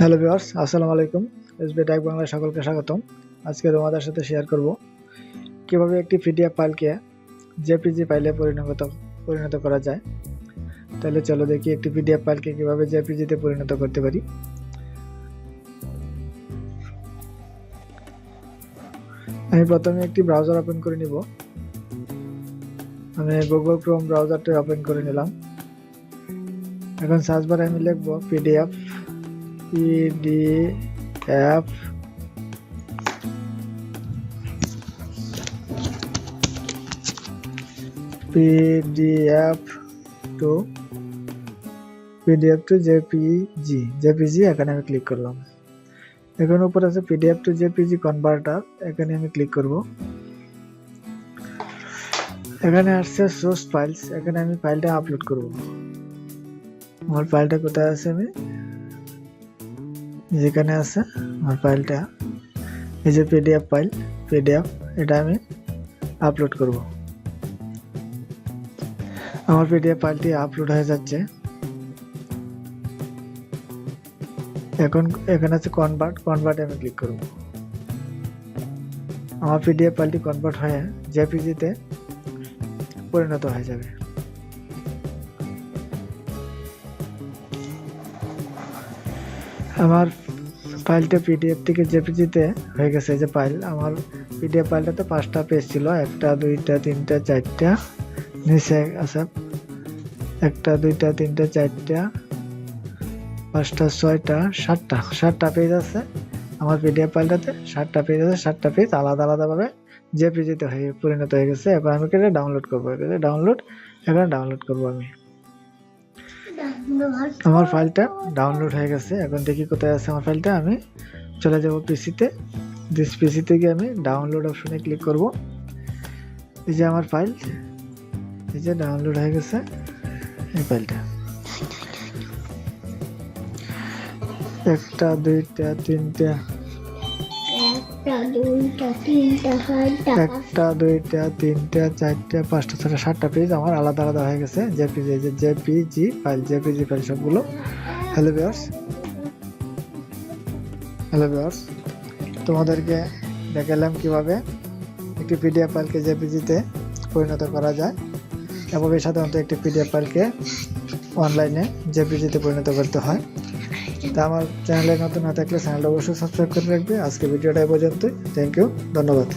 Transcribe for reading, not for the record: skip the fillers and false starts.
Hello viewers, আসসালামু আলাইকুম। SB take বাংলায় সকলকে স্বাগতম। আজকে তোমাদের সাথে শেয়ার করব কিভাবে একটি পিডিএফ ফাইলকে জেপিজি ফাইলে পরিণত করা যায়। তাহলে চলো দেখি একটি পিডিএফ ফাইলকে কিভাবে জেপিজিতে পরিণত করতে পারি। আমি প্রথমে একটি ব্রাউজার ওপেন করে নিব। আমি গুগল ক্রোম ব্রাউজারটি ওপেন করে নিলাম। এখন সার্চ বারে আমি লিখব পিডিএফ টু জেপিজি এখানে আমি ক্লিক করলাম। এখানে উপরে আছে পিডিএফ টু জেপিজি কনভার্টার, এখানে আমি ক্লিক করব। এখানে আসছে সোর্স ফাইলস, এখানে আমি ফাইলটা আপলোড করব। আমার ফাইলটা কোথায় আছে, আমি যেখানে আছে আমার ফাইলটা, এই যে পিডিএফ ফাইল, এটা আমি আপলোড করব। আমার পিডিএফ ফাইলটি আপলোড হয়ে যাচ্ছে। এখন এখানে আছে কনভার্ট আমি ক্লিক করব। আমার পিডিএফ ফাইলটি কনভার্ট হয়ে জেপিজিতে পরিণত হয়ে যাবে। আমার ফাইলটা পিডিএফ থেকে জেপিজিতে হয়ে গেছে। যে ফাইল, আমার পিডিএফ ফাইলটাতে 5টা পেজ ছিল, 1টা 2টা 3টা 4টা, নিচে আছে 1টা 2টা 3টা 4টা 5টা 6টা 7টা পেজ আছে। আমার পিডিএফ ফাইলটাতে 7টা পেজ আছে, 7টা পেজ আলাদা আলাদাভাবে জেপিজিতে হয়ে পরিণত হয়ে গেছে। এখন আমি এটা ডাউনলোড করবো, এখানে ডাউনলোড করবো আমি। আমার ফাইলটা ডাউনলোড হয়ে গেছে। এখন দেখি কোথায় আছে আমার ফাইলটা। আমি চলে যাব পিসিতে। পিসি থেকে আমি ডাউনলোড অপশনে ক্লিক করব। এই যে আমার ফাইল, এই যে ডাউনলোড হয়ে গেছে এই ফাইলটা। 1টা 2টা 3টা 4টা 5টা 6টা 7টা পেজ আমার আলাদা আলাদা হয়ে গেছে জেপিজি ফাইল সবগুলো। হ্যালো ভিউয়ার্স, তোমাদেরকে দেখালাম কিভাবে একটি পিডিএফ ফাইলকে জেপিজিতে পরিণত করা যায়। এভাবে সাধারণত একটি পিডিএফ ফাইলকে অনলাইনে জেপিজিতে পরিণত করতে হয়। তা আমার চ্যানেলে নতুন না থাকলে চ্যানেলটা অবশ্যই সাবস্ক্রাইব করে রাখবে। আজকে ভিডিওটা এই পর্যন্তই। থ্যাংক ইউ, ধন্যবাদ।